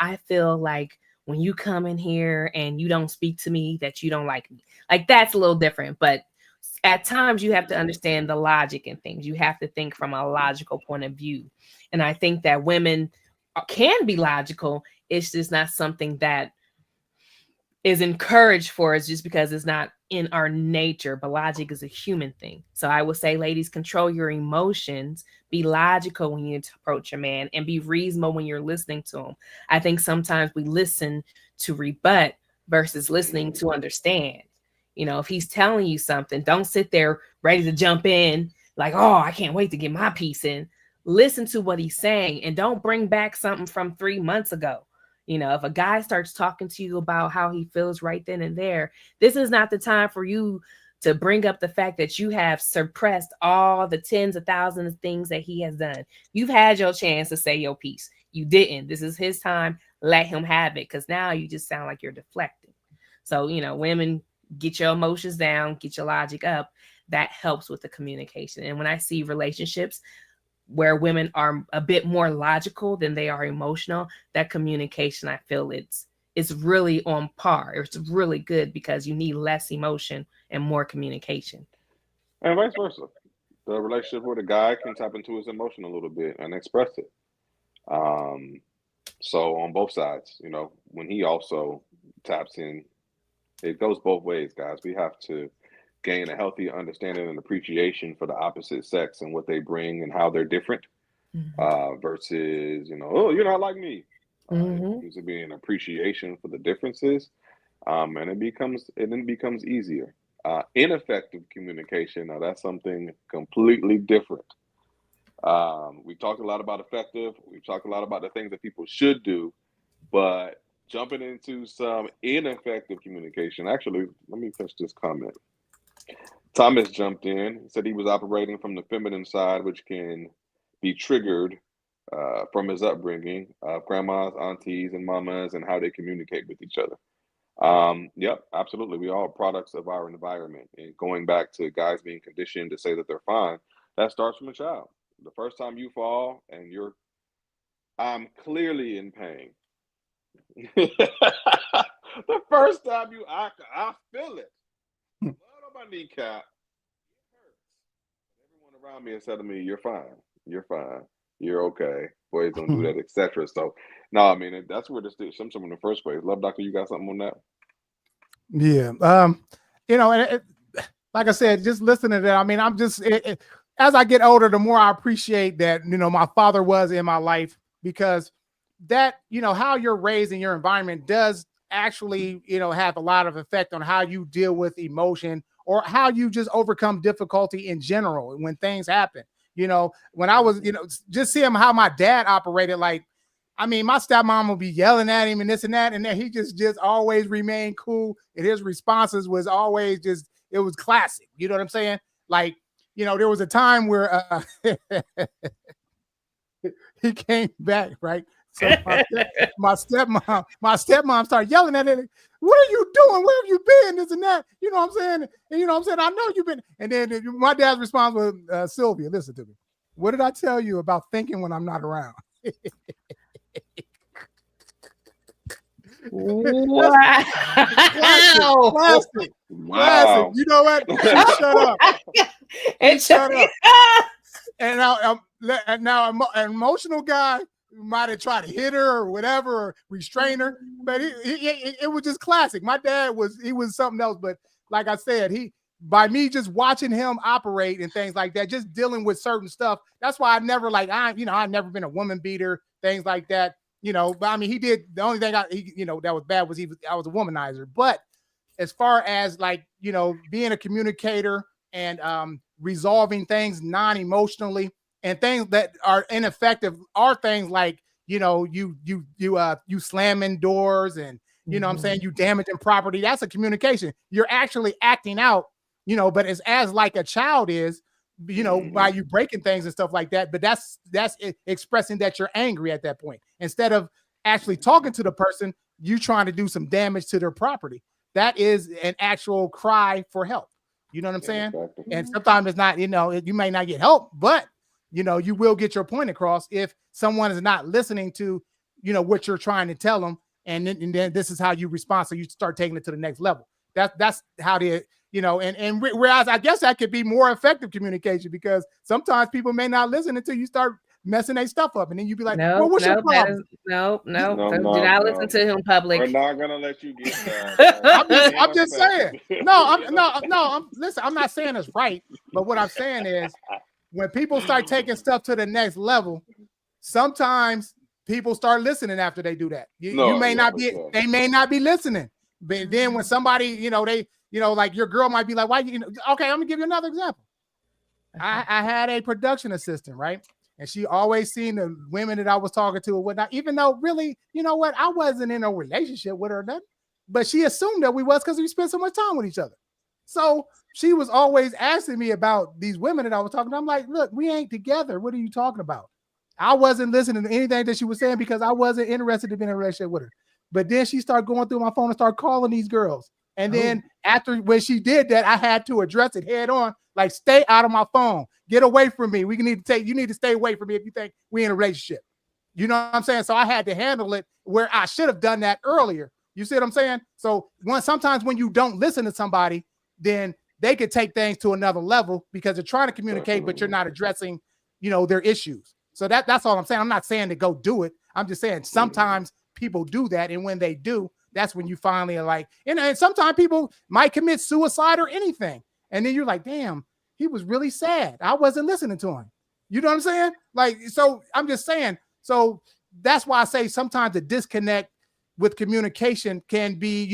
I feel like when you come in here and you don't speak to me, that you don't like me. Like, that's a little different. But at times you have to understand the logic in things. You have to think from a logical point of view. And I think that women can be logical. It's just not something that is encouraged for us just because it's not in our nature, but logic is a human thing. So I would say, ladies, control your emotions, be logical when you approach a man, and be reasonable when you're listening to him. I think sometimes we listen to rebut versus listening to understand. You know, if he's telling you something, don't sit there ready to jump in like, oh, I can't wait to get my piece in. Listen to what he's saying and don't bring back something from 3 months ago. You know, if a guy starts talking to you about how he feels right then and there, this is not the time for you to bring up the fact that you have suppressed all the tens of thousands of things that he has done. You've had your chance to say your piece. You didn't. This is his time. Let him have it, because now you just sound like you're deflecting. So, you know, women, get your emotions down, get your logic up. That helps with the communication. And when I see relationships where women are a bit more logical than they are emotional, that communication, I feel it's really on par. It's really good because you need less emotion and more communication. And vice versa. The relationship where the guy can tap into his emotion a little bit and express it. So on both sides, you know, when he also taps in, it goes both ways, guys. We have to gain a healthy understanding and appreciation for the opposite sex and what they bring and how they're different, versus, you know, oh, you're not like me. It needs to be an appreciation for the differences, and it then becomes easier. Ineffective communication, now that's something completely different. We talked a lot about effective. We've talked a lot about the things that people should do, but jumping into some ineffective communication. Actually, let me finish this comment. Thomas jumped in, said he was operating from the feminine side, which can be triggered from his upbringing of grandmas, aunties, and mamas and how they communicate with each other. Yep, absolutely. We are products of our environment. And going back to guys being conditioned to say that they're fine, that starts from a child. The first time you fall and I'm clearly in pain. The first time I feel it. Blood on my kneecap. It hurts. Everyone around me is telling me, you're fine. You're fine. You're okay. Boys don't do that, etc. So, no, I mean, that's where this comes from in the first place. Love Doctor, you got something on that? Yeah. You know, and like I said, just listening to that, I mean, I'm just, as I get older, the more I appreciate that, you know, my father was in my life, because that, you know, how you're raised in your environment does actually, you know, have a lot of effect on how you deal with emotion or how you just overcome difficulty in general when things happen. You know, when I was, you know, just seeing how my dad operated, like, I mean, my stepmom would be yelling at him and this and that, and then he just always remained cool. And his responses was always just, it was classic. You know what I'm saying? Like, you know, there was a time where he came back, right? So my stepmom started yelling at him. What are you doing? Where have you been? This and that. You know what I'm saying? And you know what I'm saying? I know you've been. And then my dad's response was, Sylvia, listen to me. What did I tell you about thinking when I'm not around? Wow. Classic. You know what? Shut up. And shut up. And now an emotional guy might have tried to hit her or whatever, or restrain her, but it was just classic. My dad was something else. But like I said, by me just watching him operate and things like that, just dealing with certain stuff. That's why I've never I've never been a woman beater, things like that. You know, but I mean, he did. The only thing that was bad was I was a womanizer. But as far as being a communicator and resolving things non-emotionally and things that are ineffective are things like, you slamming doors and, what I'm saying, you damaging property. That's a communication. You're actually acting out, but it's as like a child is, by you breaking things and stuff like that. But that's expressing that you're angry at that point. Instead of actually talking to the person, you trying to do some damage to their property. That is an actual cry for help. You know what I'm saying? Exactly. And sometimes it's not, you may not get help, but you will get your point across if someone is not listening to, what you're trying to tell them. And then this is how you respond. So you start taking it to the next level. That's how they, and whereas I guess that could be more effective communication, because sometimes people may not listen until you start messing their stuff up. And then you'd be like, No, well, what's your no, problem? no. No, Do no, not no. listen to him in public. We're not gonna let you get that. I'm just saying. Listen, I'm not saying it's right, but what I'm saying is when people start taking stuff to the next level, sometimes people start listening after they do that. You may not be, sure. They may not be listening. But then when somebody, like your girl might be like, why okay, I'm gonna give you another example. I had a production assistant, right? And she always seen the women that I was talking to or whatnot, even though really, you know what, I wasn't in a relationship with her or nothing, but she assumed that we was because we spent so much time with each other. So she was always asking me about these women that I was talking to. I'm like, look, we ain't together. What are you talking about? I wasn't listening to anything that she was saying because I wasn't interested in being in a relationship with her. But then she started going through my phone and started calling these girls. And then after when she did that, I had to address it head on. Like, stay out of my phone. Get away from me. You need to stay away from me if you think we in a relationship. You know what I'm saying? So I had to handle it where I should have done that earlier. You see what I'm saying? So sometimes when you don't listen to somebody, then they could take things to another level because they're trying to communicate, but you're not addressing, their issues. So that's all I'm saying. I'm not saying to go do it. I'm just saying sometimes people do that. And when they do, that's when you finally are like, and sometimes people might commit suicide or anything. And then you're like, damn, he was really sad. I wasn't listening to him. You know what I'm saying? Like, so I'm just saying, so that's why I say sometimes the disconnect with communication can be,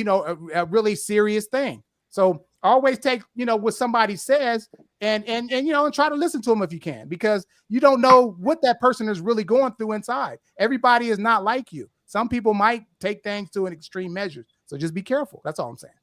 a really serious thing. So always take, what somebody says and try to listen to them if you can, because you don't know what that person is really going through inside. Everybody is not like you. Some people might take things to an extreme measure. So just be careful. That's all I'm saying.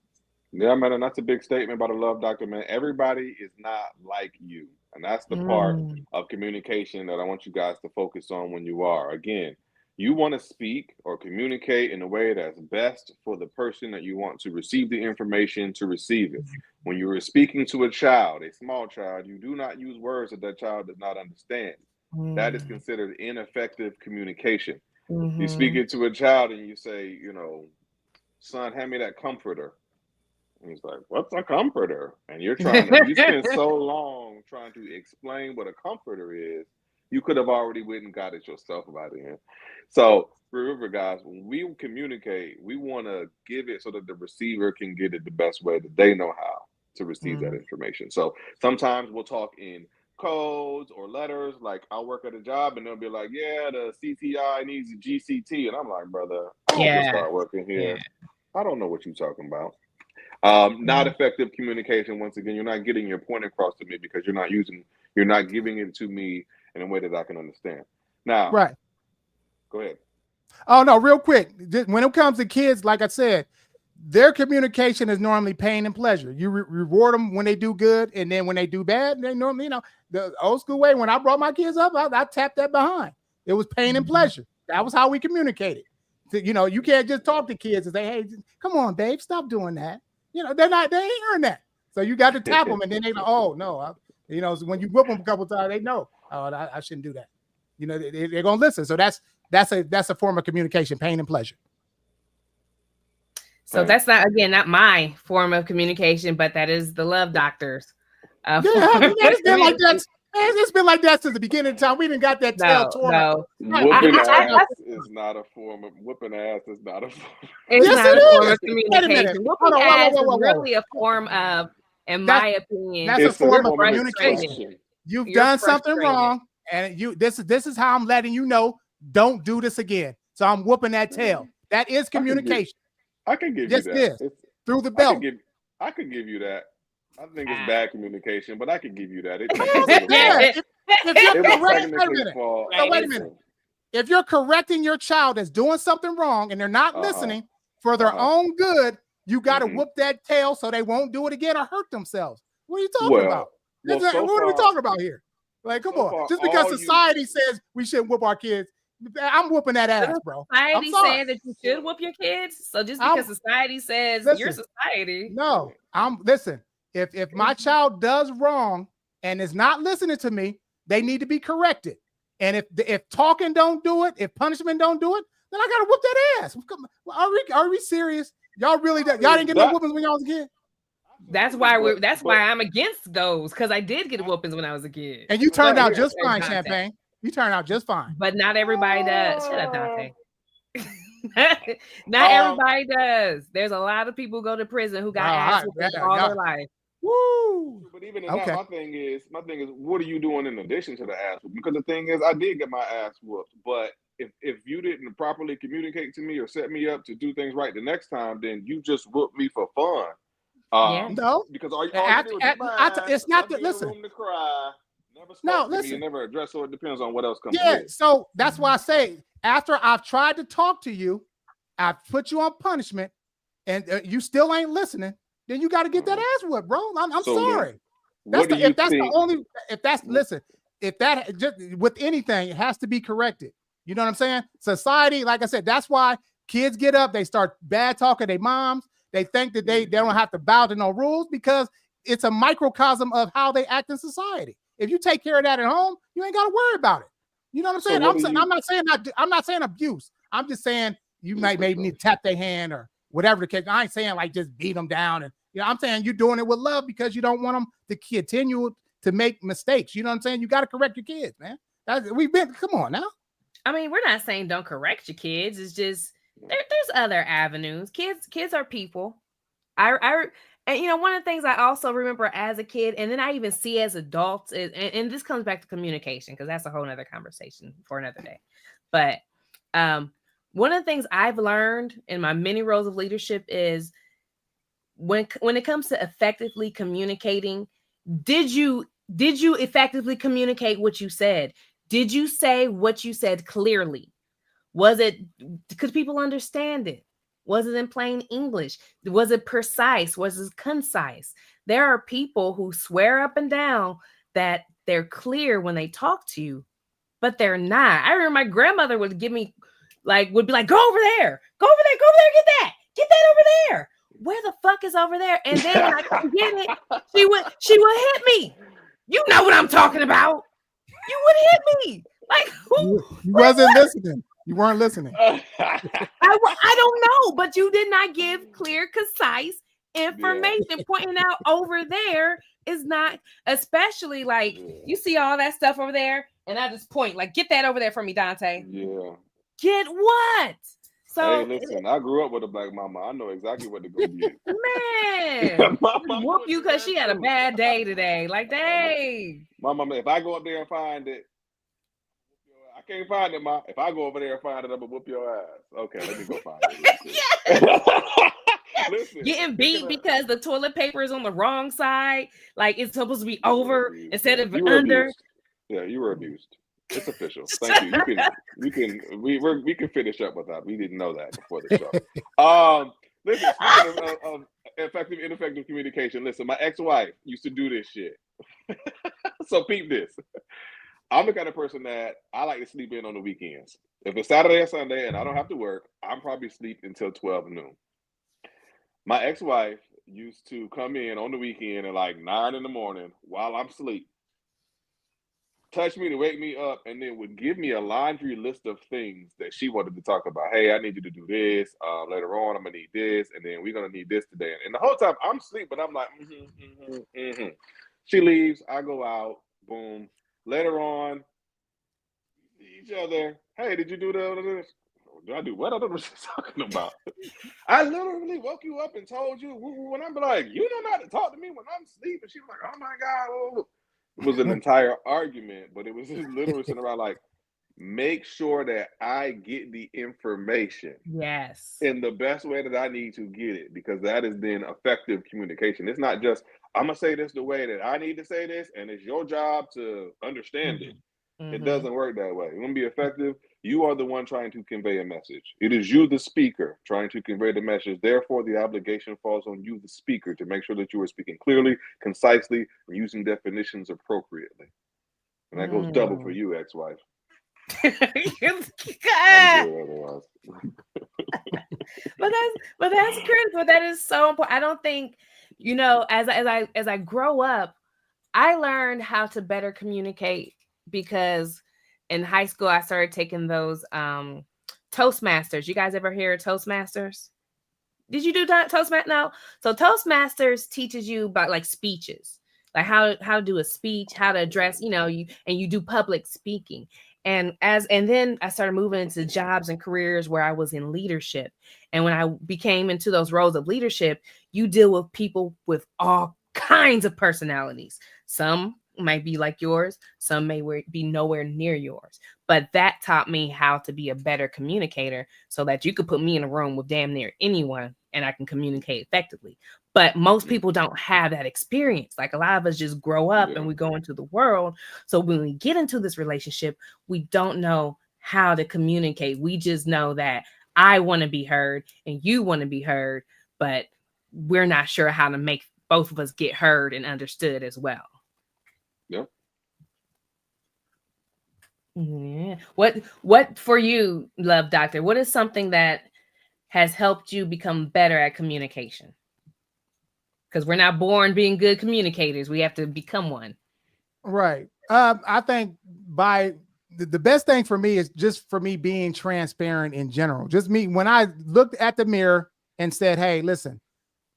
Yeah, man, and that's a big statement by the love doctor, man. Everybody is not like you. And that's the part of communication that I want you guys to focus on when you are. Again, you want to speak or communicate in a way that's best for the person that you want to receive the information to receive it. When you are speaking to a child, a small child, you do not use words that child does not understand. That is considered ineffective communication. You speak it to a child and you say, son, hand me that comforter. And he's like, what's a comforter? And you spend so long trying to explain what a comforter is, you could have already went and got it yourself by then. So remember, guys, when we communicate, we want to give it so that the receiver can get it the best way that they know how to receive that information. So sometimes we'll talk in codes or letters. Like, I'll work at a job and they'll be like, yeah, the CTI needs a GCT. And I'm like, brother, I just start working here. I don't know what you're talking about. Not effective communication. Once again, you're not getting your point across to me because you're not giving it to me in a way that I can understand. Now, right. Go ahead. Oh, no, real quick. When it comes to kids, like I said, their communication is normally pain and pleasure. You reward them when they do good, and then when they do bad, they normally, the old school way, when I brought my kids up, I tapped that behind. It was pain and pleasure. That was how we communicated. You can't just talk to kids and say, hey, come on, babe, stop doing that. They ain't hearing that. So you got to tap them, and then they go, oh, no. So when you whip them a couple times, they know, oh, I shouldn't do that. They're going to listen. So that's a form of communication, pain and pleasure. So that's not my form of communication, but that is the love doctor's. It's been like that. It's been like that since the beginning of time. We didn't got that tail torn. No. Whooping ass is not a form of whooping ass. Is not a form. It's not a form of communication. Whooping ass is really a form of, in my opinion, that's a form of communication. You've done something wrong, and this is how I'm letting you know. Don't do this again. So I'm whooping that tail. That is communication. I can give you that. Through the belt. I could give you that. I think it's bad communication, but I could give you that. Wait a minute. If you're correcting your child that's doing something wrong and they're not listening for their own good, you got to whoop that tail so they won't do it again or hurt themselves. What are you talking about? What are we talking about here? Like, come on. Just because society says we shouldn't whoop our kids, I'm whooping that ass, bro. Society saying that you should whoop your kids. So just because society says your society. No, listen. If my child does wrong and is not listening to me, they need to be corrected. And if talking don't do it, if punishment don't do it, then I gotta whoop that ass. Are we serious? Y'all didn't get no whoopings when y'all was a kid? That's why I'm against those, because I did get whoopings when I was a kid. And you turned out just fine, Champagne. You turn out just fine. But not everybody does. Shut up, Dante. Not everybody does. There's a lot of people who go to prison who got ass whooped all their life. Woo! But even in that, my thing is, what are you doing in addition to the ass whooping? Because the thing is, I did get my ass whooped, but if you didn't properly communicate to me or set me up to do things right the next time, then you just whooped me for fun. No, because all you do is it's not that. Listen, room to cry. Never no, listen. You never address, so it depends on what else comes. Yeah, with. So that's why I say after I've tried to talk to you, I've put you on punishment, and you still ain't listening. Then you got to get that ass whooped, bro. I'm sorry. If that just with anything, it has to be corrected. You know what I'm saying? Society, like I said, that's why kids get up, they start bad talking their moms. They think that they don't have to bow to no rules because it's a microcosm of how they act in society. If you take care of that at home, you ain't got to worry about it. You know what I'm saying? I'm not saying abuse. I'm just saying you might maybe need to tap their hand or whatever the case. I ain't saying like just beat them down. And I'm saying you're doing it with love because you don't want them to continue to make mistakes. You know what I'm saying? You got to correct your kids, man. Come on now. I mean, we're not saying don't correct your kids. It's just there's other avenues. Kids are people. And one of the things I also remember as a kid, and then I even see as adults, and this comes back to communication because that's a whole nother conversation for another day. But one of the things I've learned in my many roles of leadership is when it comes to effectively communicating, did you effectively communicate what you said? Did you say what you said clearly? Could people understand it? Was it in plain English? Was it precise? Was it concise? There are people who swear up and down that they're clear when they talk to you, but they're not. I remember my grandmother would be like, go over there, get that over there. Where the fuck is over there? And then when I couldn't get it, she would hit me. You know what I'm talking about. You would hit me. Like you wasn't listening. You weren't listening. I don't know, but you did not give clear, concise information. Yeah. Pointing out over there is not, especially like you see all that stuff over there, and I just point like, get that over there for me, Dante. Yeah. Get what? So hey, listen, I grew up with a black mama. I know exactly what to go get. Man, whoop you because she had a bad day today. Like, dang. My mama, if I go up there and find it, I can't find it, Ma. If I go over there and find it, I'm gonna whoop your ass. Okay, let me go find it. Listen, getting beat because the toilet paper is on the wrong side, like it's supposed to be over instead of under. Abused. Yeah, you were abused. It's official. Thank you. We can finish up with that. We didn't know that before the show. Listen, speaking of effective, ineffective communication. Listen, my ex-wife used to do this shit. So peep this. I'm the kind of person that I like to sleep in on the weekends. If it's Saturday or Sunday and I don't have to work, I'm probably asleep until 12 noon. My ex-wife used to come in on the weekend at like 9 in the morning while I'm asleep, touch me to wake me up, and then would give me a laundry list of things that she wanted to talk about. Hey, I need you to do this. Later on, I'm going to need this, and then we're going to need this today. And the whole time I'm asleep, but I'm like, She leaves. I go out. Boom. Later on, each other. Hey, did you do this? Do I do what? I don't know what she's talking about. I literally woke you up and told you when I'm like, you don't know how to talk to me when I'm sleeping. She was like, oh my God. Oh. It was an entire argument, but it was just literally sitting around like, make sure that I get the information. Yes. In the best way that I need to get it, because that is then effective communication. It's not just, I'm going to say this the way that I need to say this, and it's your job to understand it. It doesn't work that way. You want to be effective, you are the one trying to convey a message. It is you, the speaker, trying to convey the message. Therefore, the obligation falls on you, the speaker, to make sure that you are speaking clearly, concisely, and using definitions appropriately. And that goes double for you, ex-wife. but that's critical. That is so important. I don't think, as I grow up, I learned how to better communicate because in high school I started taking those Toastmasters. You guys ever hear of Toastmasters? Did you do Toastmasters? No. So Toastmasters teaches you about like speeches. like how to do a speech, how to address, you do public speaking. And then I started moving into jobs and careers where I was in leadership. And when I became into those roles of leadership, you deal with people with all kinds of personalities. Some might be like yours, some may be nowhere near yours. But that taught me how to be a better communicator, so that you could put me in a room with damn near anyone and I can communicate effectively. But most people don't have that experience. Like, a lot of us just grow up and we go into the world. So when we get into this relationship, we don't know how to communicate. We just know that I want to be heard and you want to be heard, but we're not sure how to make both of us get heard and understood as well. Yep. Yeah. What for you, Love Doctor? What is something that has helped you become better at communication? Because we're not born being good communicators. We have to become one. Right. I think by the best thing for me is just for me being transparent in general. Just me, when I looked at the mirror and said, hey, listen,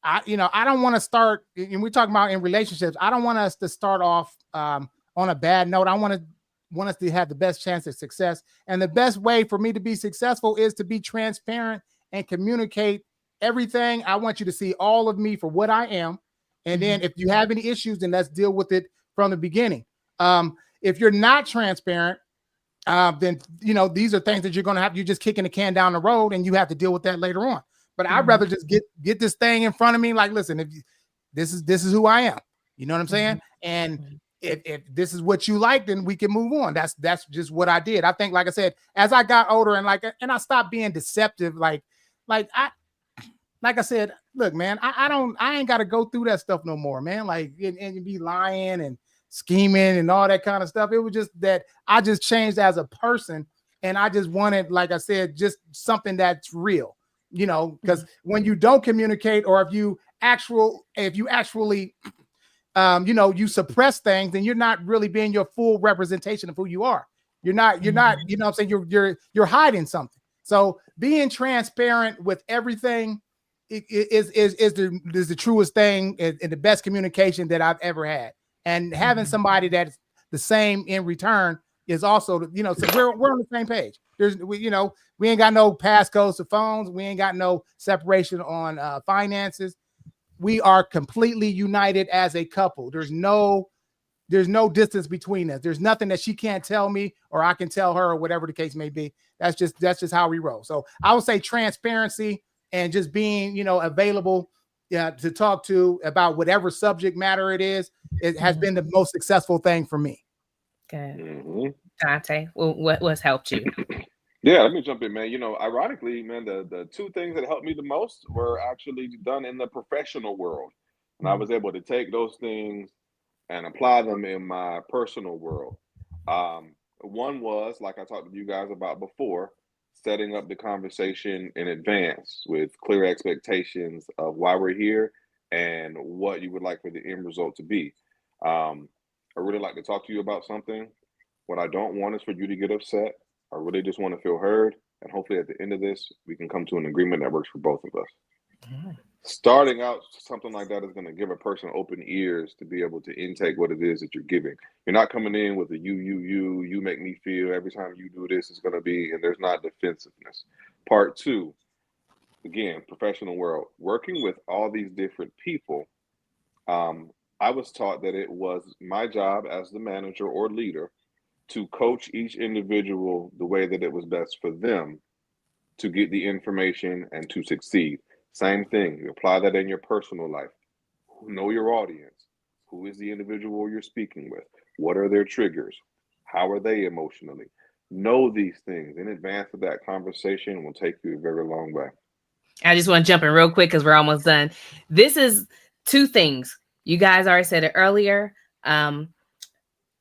I don't want to start, and we're talking about in relationships, I don't want us to start off on a bad note. I want us to have the best chance of success. And the best way for me to be successful is to be transparent and communicate everything. I want you to see all of me for what I am. And then if you have any issues, then let's deal with it from the beginning. If you're not transparent, then, these are things that you're going to have, you're just kicking the can down the road and you have to deal with that later on. But I'd rather just get this thing in front of me. Like, listen, if this is who I am, you know what I'm saying? And if this is what you like, then we can move on. That's just what I did. I think, like I said, as I got older and I stopped being deceptive, like I said, look, man, I ain't got to go through that stuff no more, man. Like, and be lying and scheming and all that kind of stuff. It was just that I just changed as a person, and I just wanted, like I said, just something that's real. Because when you don't communicate, or if you actually, you suppress things, then you're not really being your full representation of who you are. You're not, what I'm saying, you're hiding something. So being transparent with everything is the truest thing and the best communication that I've ever had. And having somebody that's the same in return is also, so we're on the same page. We ain't got no passcodes to phones. We ain't got no separation on finances. We are completely united as a couple. There's no distance between us. There's nothing that she can't tell me or I can tell her, or whatever the case may be. That's just how we roll. So I would say transparency and just being, available to talk to about whatever subject matter it is. It has been the most successful thing for me. Good. Dante, what's helped you? Yeah, let me jump in, man. Ironically, man, the two things that helped me the most were actually done in the professional world. And I was able to take those things and apply them in my personal world. One was, like I talked to you guys about before, setting up the conversation in advance with clear expectations of why we're here and what you would like for the end result to be. I really like to talk to you about something. What I don't want is for you to get upset. I really just want to feel heard. And hopefully at the end of this, we can come to an agreement that works for both of us. Starting out something like that is going to give a person open ears to be able to intake what it is that you're giving. You're not coming in with a you make me feel every time you do this is going to be, and there's not defensiveness. Part two, again, professional world, working with all these different people. I was taught that it was my job as the manager or leader to coach each individual the way that it was best for them to get the information and to succeed. Same thing, you apply that in your personal life. Know your audience. Who is the individual you're speaking with? What are their triggers? How are they emotionally? Know these things in advance of that conversation will take you a very long way. I just want to jump in real quick because we're almost done. This is two things. You guys already said it earlier.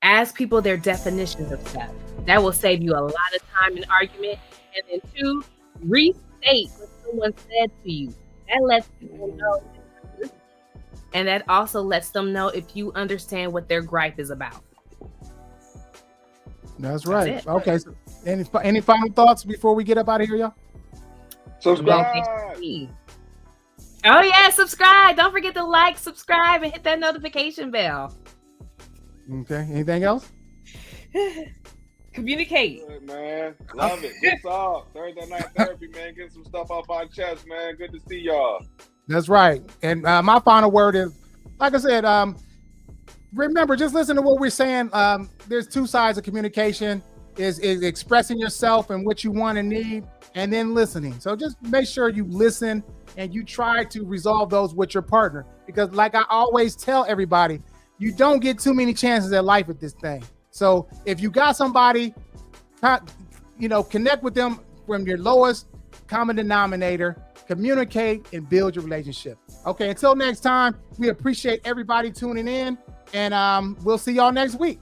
Ask people their definitions of stuff. That will save you a lot of time in argument. And then two, restate what someone said to you. That lets people know. And that also lets them know if you understand what their gripe is about. That's right. Okay. So any final thoughts before we get up out of here, y'all? Subscribe. Oh yeah, subscribe. Don't forget to like, subscribe, and hit that notification bell. Okay. Anything else? Communicate. Good, man. Love it. Good talk. Thursday night therapy, man. Get some stuff off our chest, man. Good to see y'all. That's right. And my final word is, like I said, remember, just listen to what we're saying. There's two sides of communication: is expressing yourself and what you want and need, and then listening. So just make sure you listen and you try to resolve those with your partner, because like I always tell everybody, you don't get too many chances at life with this thing. So if you got somebody, connect with them from your lowest common denominator, communicate and build your relationship. Okay, until next time, we appreciate everybody tuning in, and we'll see y'all next week.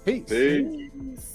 Peace. Peace.